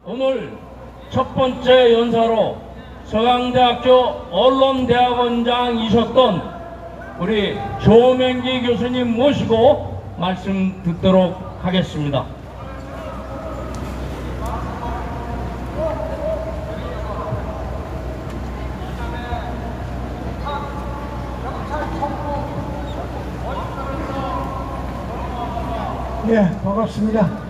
오늘 첫 번째 연사로 서강대학교 언론대학원장이셨던 우리 조명기 교수님 모시고 말씀 듣도록 하겠습니다. 예, 반갑습니다.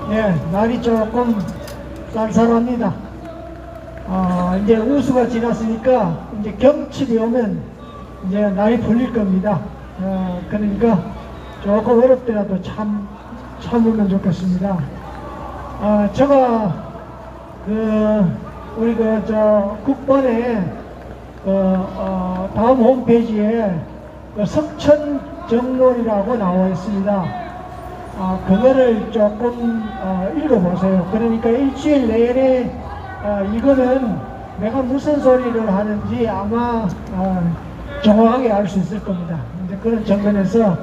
예, 날이 조금 쌀쌀합니다. 이제 우수가 지났으니까 이제 경칩이 오면 이제 날이 풀릴 겁니다. 그러니까 조금 어렵더라도 참으면 좋겠습니다. 제가 우리 국번에 다음 홈페이지에 석천정론이라고 나와 있습니다. 그거를 조금 읽어보세요. 그러니까 일주일 내내 이거는 내가 무슨 소리를 하는지 아마 정확하게 알 수 있을 겁니다. 이제 그런 정면에서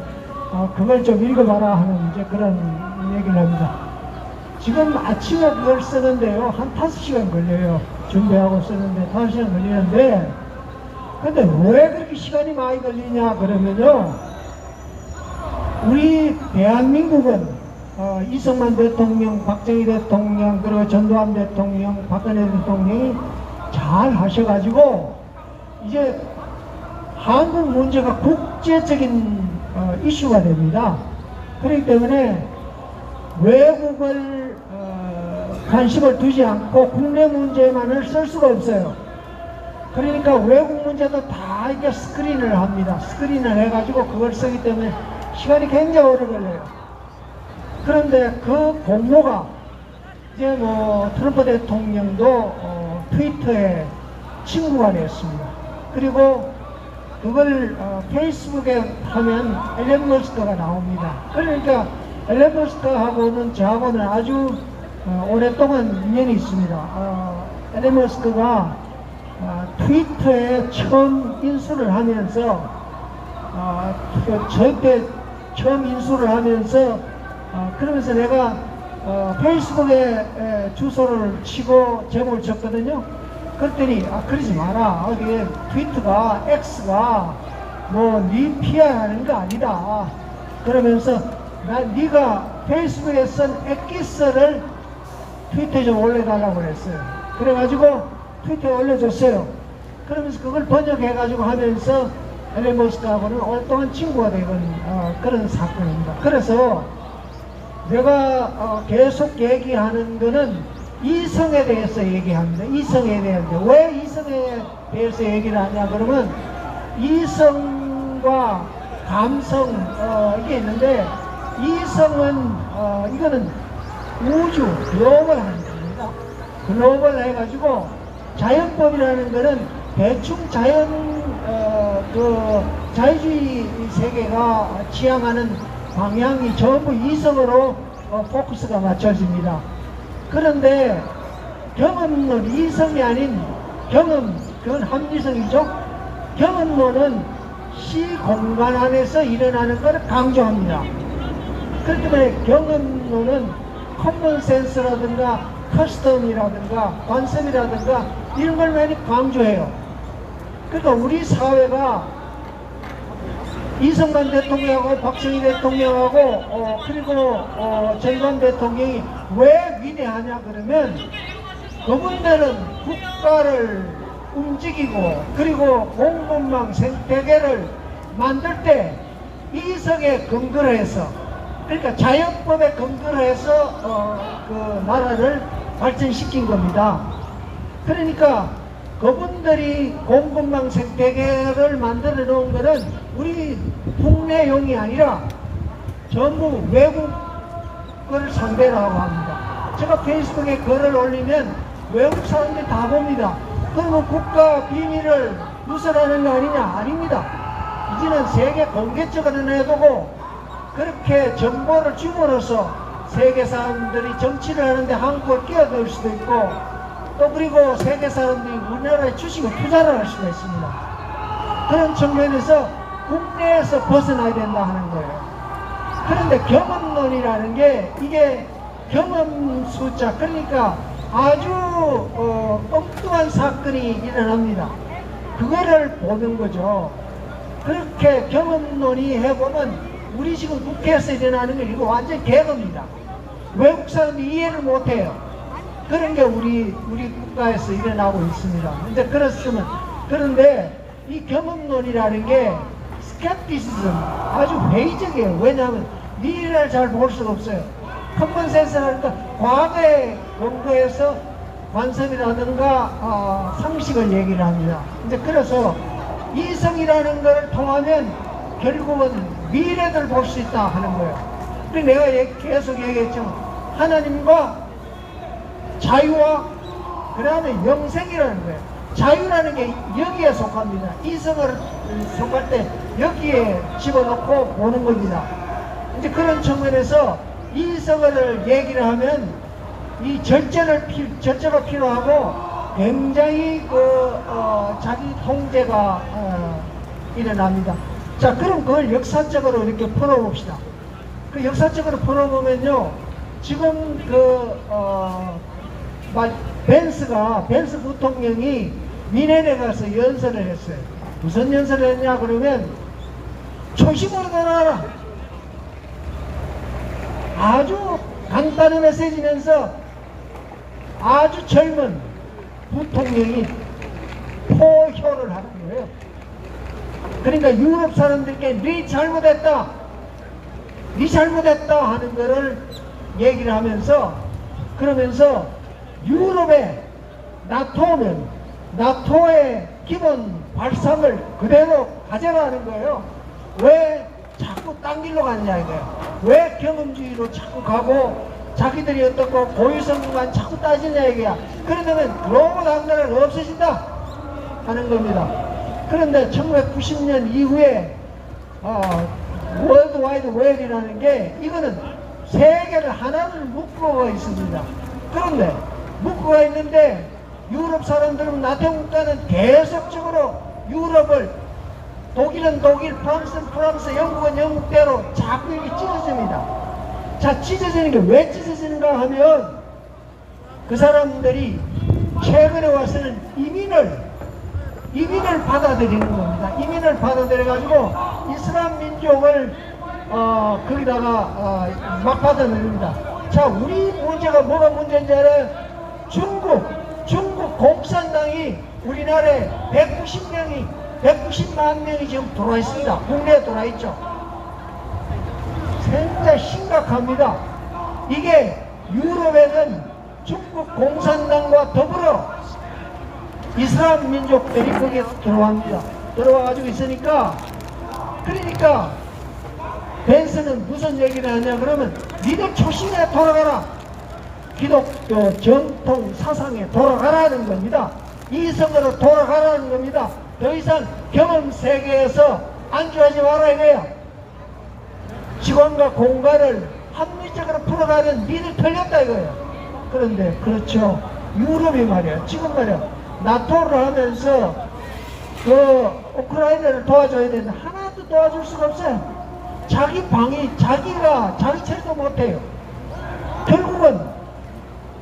그걸 좀 읽어봐라 하는 이제 그런 얘기를 합니다. 지금 아침에 그걸 쓰는데요, 한 5시간 걸려요. 준비하고 쓰는데 5시간 걸리는데, 근데 왜 그렇게 시간이 많이 걸리냐 그러면요, 우리 대한민국은 이승만 대통령, 박정희 대통령, 그리고 전두환 대통령, 박근혜 대통령이 잘 하셔가지고 이제 한국 문제가 국제적인 이슈가 됩니다. 그렇기 때문에 외국을 관심을 두지 않고 국내 문제만을 쓸 수가 없어요. 그러니까 외국 문제도 다 이렇게 스크린을 합니다. 스크린을 해가지고 그걸 쓰기 때문에 시간이 굉장히 오래 걸려요. 그런데 그 공모가 이제 트럼프 대통령도 트위터에 친구가 되었습니다. 그리고 그걸 페이스북에 하면 앨런 머스크가 나옵니다. 그러니까 앨런 머스크하고는 저하고는 아주 오랫동안 인연이 있습니다. 앨런 머스크가 트위터에 처음 인수를 하면서 저때 처음 인수를 하면서 그러면서 내가 페이스북에 주소를 치고 제목을 쳤거든요. 그랬더니 그러지 마라. 이게 트위터가 X가 네 피하는 거 아니다. 그러면서 네가 페이스북에 쓴 엑기스를 트위터에 좀 올려달라고 그랬어요. 그래가지고 트위터에 올려줬어요. 그러면서 그걸 번역해가지고 하면서 앨런 머스크하고는 오랫동안 친구가 되건 그런 사건입니다. 그래서 내가 계속 얘기하는 거는 이성에 대해서 얘기합니다. 이성에 대해서. 왜 이성에 대해서 얘기를 하냐 그러면 이성과 감성 이게 있는데, 이성은 이거는 우주 글로벌 하는 겁니다. 글로벌 해가지고 자연법이라는 거는 대충 자유주의 세계가 지향하는 방향이 전부 이성으로 포커스가 맞춰집니다. 그런데 경험론, 이성이 아닌 경험, 그건 합리성이죠. 경험론은 시공간 안에서 일어나는 것을 강조합니다. 그렇기 때문에 경험론은 커먼센스라든가 커스텀이라든가 관습이라든가 이런 걸 많이 강조해요. 그러니까 우리 사회가 이승만 대통령하고 박정희 대통령하고 그리고 전두환 대통령이 왜 위대하냐 그러면 그분들은 국가를 움직이고 그리고 공급망 생태계를 만들 때 이성에 근거를 해서, 그러니까 자연법에 근거를 해서 그 나라를 발전시킨 겁니다. 그러니까 그분들이 공급망 생태계를 만들어 놓은 것은 우리 국내용이 아니라 전부 외국 걸 상대로 하고 합니다. 제가 페이스북에 글을 올리면 외국 사람들이 다 봅니다. 그러면 국가 비밀을 누설하는 거 아니냐? 아닙니다. 이제는 세계 공개적으로 내두고 그렇게 정보를 줌으로써 세계 사람들이 정치를 하는데 한국을 끼어들 수도 있고, 또 그리고 세계 사람들이 우리나라에 주식을 투자를 할 수가 있습니다. 그런 측면에서 국내에서 벗어나야 된다 하는 거예요. 그런데 경험론이라는 게 이게 경험 숫자, 그러니까 아주 엉뚱한 사건이 일어납니다. 그거를 보는 거죠. 그렇게 경험론이 해보면 우리 지금 국회에서 일어나는 게 이거 완전 개그입니다. 외국 사람들이 이해를 못해요. 그런 게 우리 국가에서 일어나고 있습니다. 근데 그런데 이 경험론이라는 게 스캡티시즘, 아주 회의적이에요. 왜냐하면 미래를 잘 볼 수가 없어요. 컨먼센스라니까 과거의 원고에서 관습이라든가 상식을 얘기를 합니다. 이제 그래서 이성이라는 걸 통하면 결국은 미래를 볼 수 있다 하는 거예요. 그래서 내가 계속 얘기했죠. 하나님과 자유와 그 다음에 영생이라는 거예요. 자유라는 게 여기에 속합니다. 이성을 속할 때 여기에 집어넣고 보는 겁니다. 이제 그런 측면에서 이성을 얘기를 하면 이 절제가 필요하고 굉장히 자기 통제가 일어납니다. 자, 그럼 그걸 역사적으로 이렇게 풀어봅시다. 그 역사적으로 풀어보면요, 지금 벤스 부통령이 미네에 가서 연설을 했어요. 무슨 연설을 했냐 그러면 초심으로 돌아가라. 아주 간단한 메시지면서 아주 젊은 부통령이 포효를 하는 거예요. 그러니까 유럽 사람들께 네 잘못했다 하는 거를 얘기를 하면서, 그러면서 유럽의 나토의 기본 발상을 그대로 가져가는 거예요. 왜 자꾸 딴 길로 가느냐 이거예요. 왜 경험주의로 자꾸 가고 자기들이 어떻고 고유성만 자꾸 따지냐 이거야. 그러면 로마 당나라는 없어진다 하는 겁니다. 그런데 1990년 이후에 월드 와이드 웹이라는 게, 이거는 세계를 하나를 묶고 있습니다. 그런데 묶고 있는데 유럽 사람들은 나토 국가는 계속적으로 유럽을, 독일은 독일, 프랑스는 프랑스, 영국은 영국대로 자꾸 이렇게 찢어집니다. 자, 찢어지는 게 왜 찢어지는가 하면 그 사람들이 최근에 와서는 이민을 받아들이는 겁니다. 이민을 받아들여가지고 이슬람 민족을 거기다가 막 받아들입니다. 자, 우리 문제가 뭐가 문제인지 알아요? 중국 공산당이 우리나라에 190만 명이 지금 들어와 있습니다. 국내에 들어와 있죠. 진짜 심각합니다. 이게 유럽에는 중국 공산당과 더불어 이슬람 민족들이 거기에 들어갑니다. 들어와가지고 있으니까, 그러니까 벤스는 무슨 얘기를 하냐 그러면 니들 초심에 돌아가라. 기독교 정통 사상에 돌아가라는 겁니다. 이성으로 돌아가라는 겁니다. 더 이상 경험 세계에서 안주하지 마라 이거예요. 시간과 공간을 합리적으로 풀어가는 니들 틀렸다 이거예요. 그런데 그렇죠. 유럽이 말이야, 지금 말이야, 나토를 하면서 우크라이나를 도와줘야 되는데 하나도 도와줄 수가 없어요. 자기 처리도 못해요. 결국은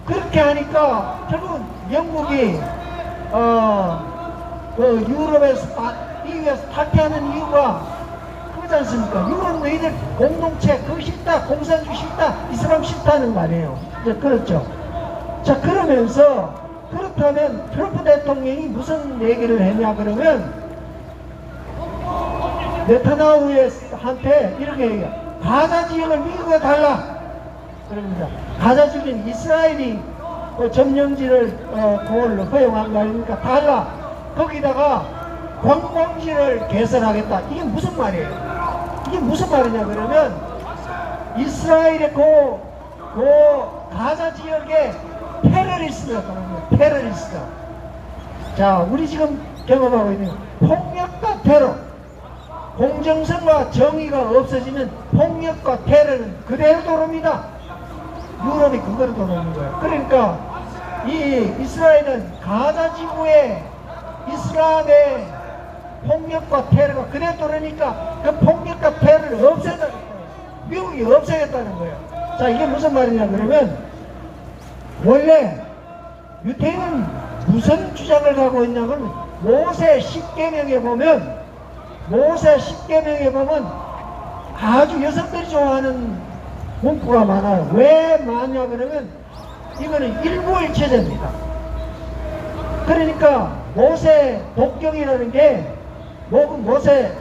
그렇게 하니까 결국은 영국이 유럽에서 EU에서 탈퇴하는 이유가 그거지 않습니까? 유럽 너희들 공동체 그거 싫다, 공산주의 싫다, 이슬람 싫다는 말이에요. 이제 그렇죠. 자, 그렇다면 트럼프 대통령이 무슨 얘기를 했냐 그러면 네타냐후한테 이렇게 얘기해요. 가자 지역을 미국에 달라 그럽니다. 가자 지역은 이스라엘이 점령지를 그걸로 허용한 거 아닙니까? 달라. 거기다가 관광지를 개설하겠다. 이게 무슨 말이에요? 이게 무슨 말이냐 그러면 이스라엘의 가자 지역에 테러리스트가 그런 거예요. 테러리스트. 자, 우리 지금 경험하고 있는 폭력과 테러, 공정성과 정의가 없어지면 폭력과 테러는 그대로 돌아옵니다. 유럽이 그거로 돌아오는 거예요. 그러니까 이 이스라엘은 가자 지구에 이슬람의 폭력과 테러가 그대로 돌아오니까 그 폭력과 테러를 없애겠다는 거예요. 미국이 없애겠다는 거예요. 자, 이게 무슨 말이냐 그러면 원래 유태인은 무슨 주장을 갖고 있냐면 모세 10계명에 보면 아주 여성들이 좋아하는 문구가 많아요. 왜 많냐 그러면 이거는 일부일체제입니다. 그러니까 모세 독경이라는 게 모세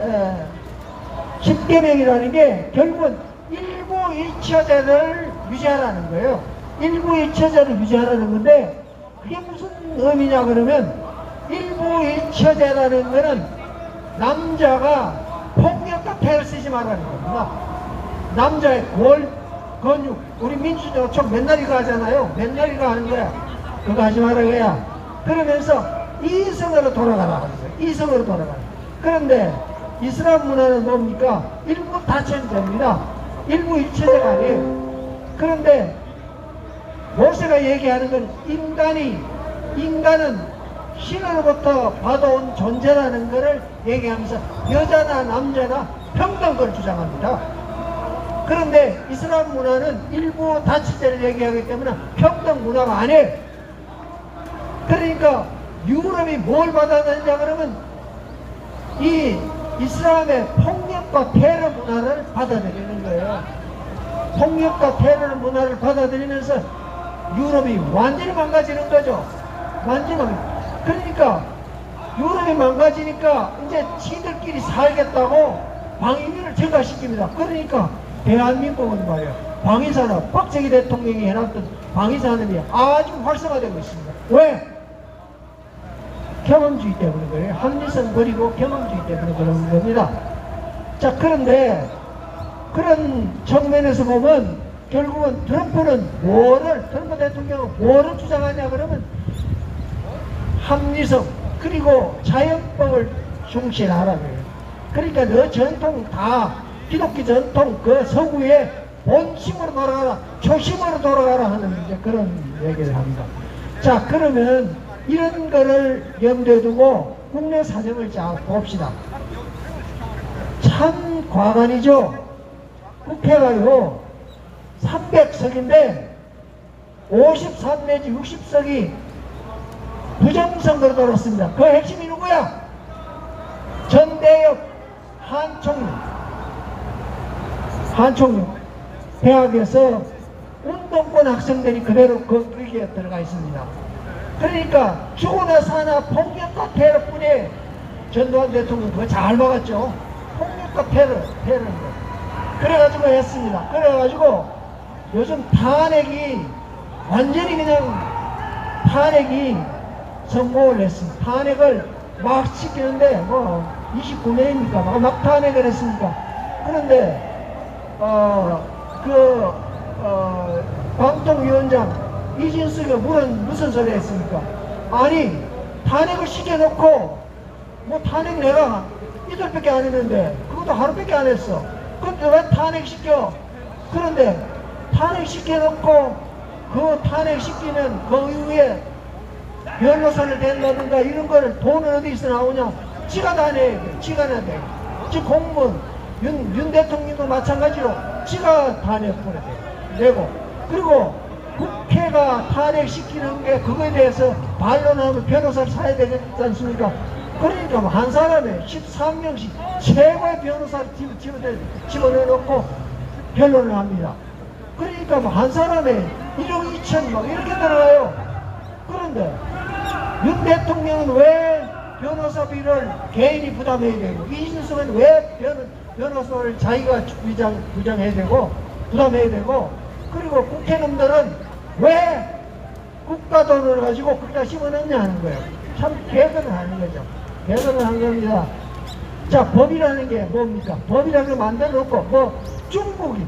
10계명이라는 게 결국은 일부일체제를 유지하라는 거예요. 일부일체제를 유지하라는 건데 그게 무슨 의미냐 그러면 일부일체제라는 거는 남자가 폭력과 패를 쓰지 말라는 겁니다. 남자의 근육, 우리 민주노총 맨날 이거 하잖아요. 맨날 이거 하는 거야. 그거 하지 말라 그래야. 그러면서 이성으로 돌아가라 하는 거예요. 이성으로 돌아가라. 그런데 이슬람 문화는 뭡니까? 일부 다쳐도 됩니다. 일부 일체제가 아니에요. 그런데 모세가 얘기하는 건 인간은 신으로부터 받아온 존재라는 것을 얘기하면서 여자나 남자나 평등을 주장합니다. 그런데 이슬람 문화는 일부 다치제를 얘기하기 때문에 평등 문화가 아니에요. 그러니까 유럽이 뭘 받아들이냐 그러면 이 이슬람의 폭력과 테러 문화를 받아들이는 거예요. 폭력과 테러 문화를 받아들이면서 유럽이 완전히 망가지는 거죠. 완전히 망가지는. 그러니까 유럽이 망가지니까 이제 지들끼리 살겠다고 방위비를 증가시킵니다. 그러니까 대한민국은 말이에요. 방위산업, 박정희 대통령이 해놨던 방위산업이 아주 활성화되고 있습니다. 왜? 경험주의 때문에 그래요. 합리성 버리고 경험주의 때문에 그런 겁니다. 자, 그런데 그런 측면에서 보면 결국은 트럼프 대통령은 뭐를 주장하냐 그러면 합리성 그리고 자연법을 중시하라고요. 그러니까 너 전통 다 기독교 전통 그 서구의 본심으로 돌아가라, 초심으로 돌아가라 하는 이제 그런 얘기를 합니다. 자, 그러면 이런 거를 염두에 두고 국내 사정을 자 봅시다. 참 과간이죠. 국회가요 300석인데 53 내지 60석이 부정선거로 돌았습니다. 그 핵심이 누구야? 전대협 한총령 대학에서 운동권 학생들이 그대로 거기에 들어가 있습니다. 그러니까 죽으나 사나 폭력과 테러뿐에 전두환 대통령 그거 잘 막았죠. 폭력과 테러인 거. 그래가지고 했습니다. 그래가지고 요즘 탄핵이 완전히 그냥 탄핵이 성공을 했습니다. 탄핵을 막 시키는데 뭐 29년입니까? 막 탄핵을 했습니까? 그런데 방통위원장 이진숙이 무슨 소리 했습니까? 아니 탄핵을 시켜놓고 뭐 탄핵 내가 이틀밖에 안 했는데 그것도 하루밖에 안 했어. 근데 왜 탄핵시켜? 그런데 탄핵시켜놓고 그 탄핵시키면 그 이후에 변호사를 댄다든가 이런 거를 돈은 어디서 나오냐? 지가 다 내. 지가 다 내. 지 공무원 윤 대통령도 마찬가지로 지가 다 내고 그리고 국회가 탄핵시키는 게 그거에 대해서 반론하면 변호사를 사야 되지 않습니까? 그러니까 한 사람에 13명씩 최고의 변호사를 집어넣어놓고 변론을 합니다. 그러니까 한 사람에 1억 2천 막 이렇게 들어가요. 그런데 윤 대통령은 왜 변호사비를 개인이 부담해야 되고 이준석은 왜 변호사를 자기가 부정해야 되고 부담해야 되고 그리고 국회의원들은 왜 국가 돈을 가지고 국가 집어넣냐 하는 거예요. 참 개근을 하는 거죠. 개근을 한 겁니다. 자, 법이라는 게 뭡니까? 법이라는 걸 만들어 놓고 뭐 중국이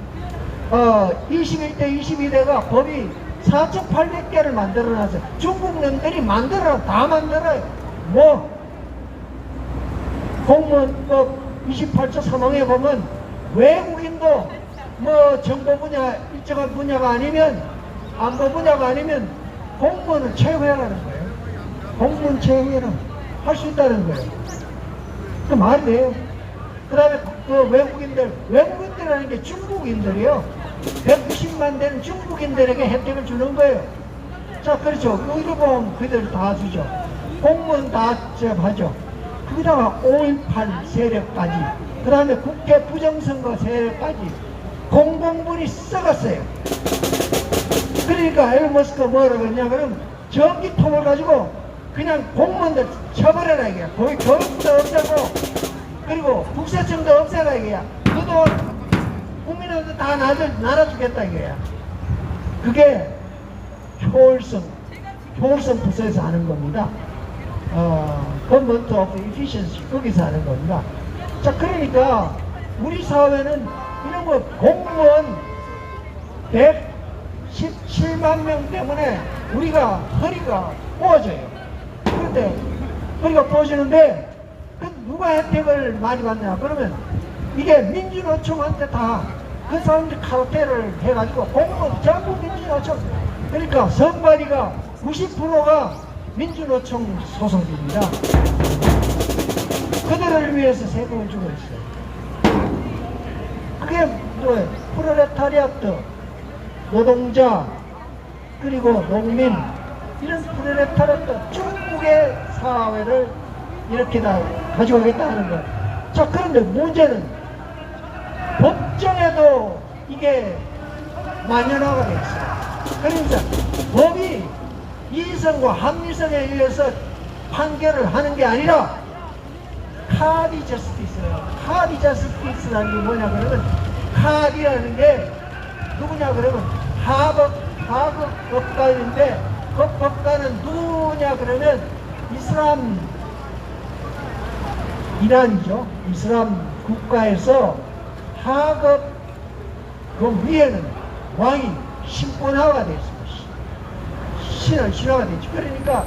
21대 22대가 법이 4,800개를 만들어 놨어요. 중국 놈들이 다 만들어요. 뭐 공무원법 28조 3항에 보면 외국인도 뭐 정보 분야 일정한 분야가 아니면 안보 분야가 아니면 공무원을 채용하라는 거예요. 공무원 채용을 할 수 있다는 거예요. 그 말이 돼요. 그 다음에 그 외국인들이라는 게 중국인들이요. 190만 되는 중국인들에게 혜택을 주는 거예요. 자, 그렇죠. 의료보험 그들 다 주죠. 공무원 다 하죠. 거기다가 5.18 세력까지, 그 다음에 국회 부정선거 세력까지 공공분이 썩었어요. 그러니까 앨런 머스크가 뭐라고 그러냐, 그럼 전기통을 가지고 그냥 공무원들 쳐버려라 이게야. 거기 교육도 없애고, 그리고 국세청도 없애라 이게야. 그 돈 국민한테 다 나눠주겠다 이거야. 그게 효율성 부서에서 하는 겁니다. Government of Efficiency, 거기서 하는 겁니다. 자, 그러니까 우리 사회는 이런 거 공무원 117만 명 때문에 우리가 허리가 부어져요. 그런데 허리가 부어지는데 그 누가 혜택을 많이 받냐? 그러면 이게 민주노총한테 다 그 사람들이 카르텔을 해가지고 공무원 전부 민주노총, 그러니까 선관위가 90%가 민주노총 소속입니다. 그들을 위해서 세금을 주고 있어요. 그게 뭐예요? 프롤레타리아트, 노동자, 그리고 농민, 이런 프롤레타리아트 중국의 사회를 이렇게 다 가져가겠다는 거예요. 자, 그런데 문제는 법정에도 이게 만연화가 되어 있어요. 그러니까 법이 이성과 합리성에 의해서 판결을 하는 게 아니라 카디 저스티스예요. 카디 저스티스라는 게 뭐냐 그러면, 카디라는 게 누구냐 그러면 하급 법관인데, 그 법관은 누구냐 그러면 이란이죠. 이슬람 국가에서 하급 그 위에는 왕이 신권화가 되어 있습니다. 신화가 되죠. 그러니까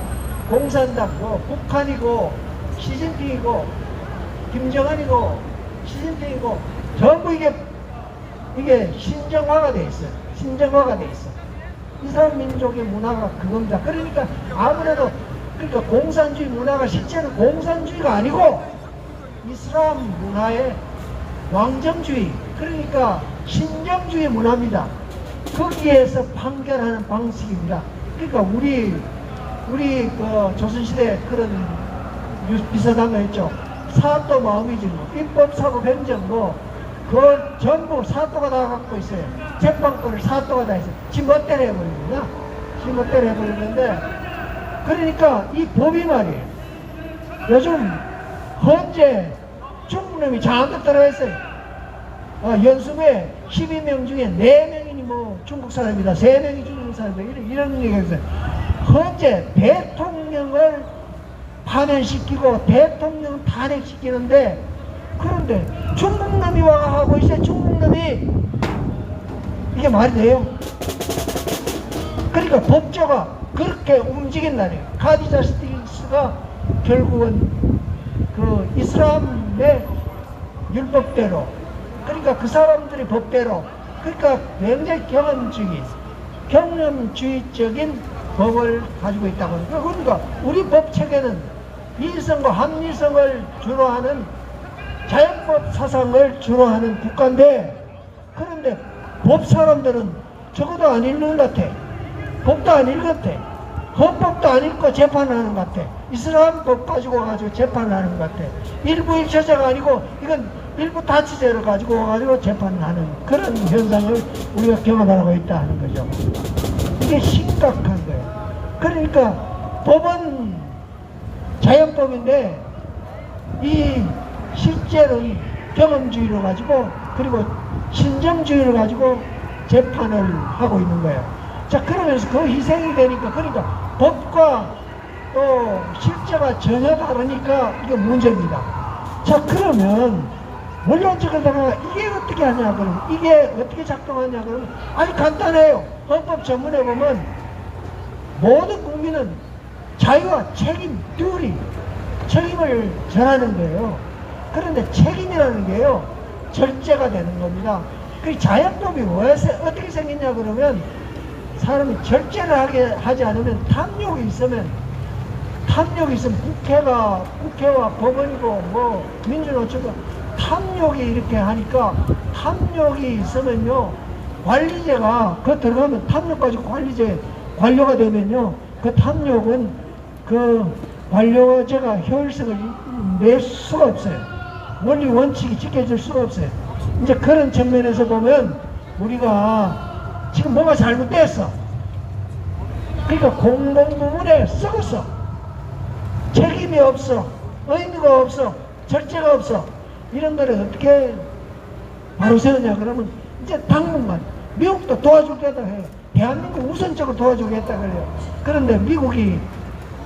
공산당, 북한이고 시진핑이고 김정은이고 시진핑이고 전부 이게 신정화가 되어 있어요. 신정화가 되어 있어. 이슬람 민족의 문화가 그겁니다. 그러니까 아무래도 그러니까 공산주의 문화가 실제는 공산주의가 아니고 이슬람 문화의 왕정주의, 그러니까 신정주의 문화입니다. 거기에서 판결하는 방식입니다. 그러니까 우리 그 조선시대 그런 비슷한 거 있죠. 사또 마음이지, 입법사고 변정 그 전부 사또가 다 갖고 있어요. 재판권을 사또가 다 있어요. 지 멋대로 해버립니다. 지 멋대로 해버리는데, 그러니까 이 법이 말이에요. 요즘 현재 중국놈이 잔뜩 들어가 있어요. 연수부에 12명 중에 4명이 뭐 중국 사람이다, 3명이 중국 사람이다, 이런 얘기가 있어요. 현재 대통령을 파면시키고 대통령 탄핵시키는데, 그런데 중국놈이 와가 하고 있어요. 중국놈이. 이게 말이 돼요? 그러니까 법조가 그렇게 움직인다네요. 카디 저스티스가 결국은 그 이슬람의 율법대로, 그러니까 그 사람들의 법대로, 그러니까 굉장히 경험주의적인 법을 가지고 있다고 합니다. 그러니까 우리 법 체계는 이성과 합리성을 주로 하는 자연법 사상을 주로 하는 국가인데, 그런데 법 사람들은 적어도 안 읽는 것 같아. 법도 안 읽었대. 헌법도 안 읽고 재판하는 것 같아. 이슬람 법 가지고 와가지고 재판하는 것 같아. 일부 일처제가 아니고 이건 일부 다처제를 가지고 와가지고 재판하는 그런 현상을 우리가 경험하고 있다 하는 거죠. 이게 심각한 거예요. 그러니까 법은 자연법인데 이 실제는 경험주의를 가지고, 그리고 신정주의를 가지고 재판을 하고 있는 거예요. 자, 그러면서 그 희생이 되니까, 그러니까 법과 또 실제가 전혀 다르니까 이게 문제입니다. 자, 그러면 원론적으로다가 이게 어떻게 하냐 그러면, 이게 어떻게 작동하냐 그러면 아주 간단해요. 헌법 전문에 보면 모든 국민은 자유와 책임 둘이 책임을 전하는 거예요. 그런데 책임이라는 게요, 절제가 되는 겁니다. 그 자연법이 왜 어떻게 생겼냐 그러면, 사람이 절제를 하지 않으면 탐욕이 있으면 국회와 법원이고 뭐 민주노총도 탐욕이 이렇게 하니까 탐욕이 있으면요 관리제가 그 들어가면 탐욕 가지고 관료가 되면요 그 탐욕은 그 관료제가 효율성을 낼 수가 없어요. 원리 원칙이 지켜질 수가 없어요. 이제 그런 측면에서 보면 우리가 지금 뭐가 잘못됐어. 그러니까 공공 부문에 썩었어. 책임이 없어. 의무가 없어. 절제가 없어. 이런 거를 어떻게 바로 세우냐 그러면 이제 당분간 미국도 도와주겠다 해요. 대한민국 우선적으로 도와주겠다 그래요. 그런데 미국이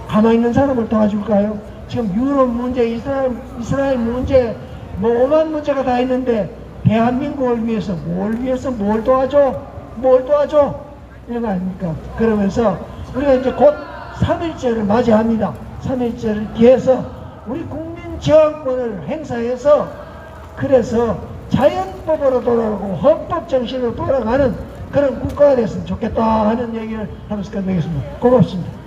가만히 있는 사람을 도와줄까요? 지금 유럽 문제, 이스라엘 문제, 뭐 오만 문제가 다 있는데 대한민국을 위해서 뭘 도와줘? 이런 거 아닙니까? 그러면서 우리가 이제 곧 3.1절을 맞이합니다. 3.1절을 기해서 우리 국민저항권을 행사해서 그래서 자연법으로 돌아가고 헌법 정신으로 돌아가는 그런 국가가 됐으면 좋겠다 하는 얘기를 하면서 끝내겠습니다. 고맙습니다.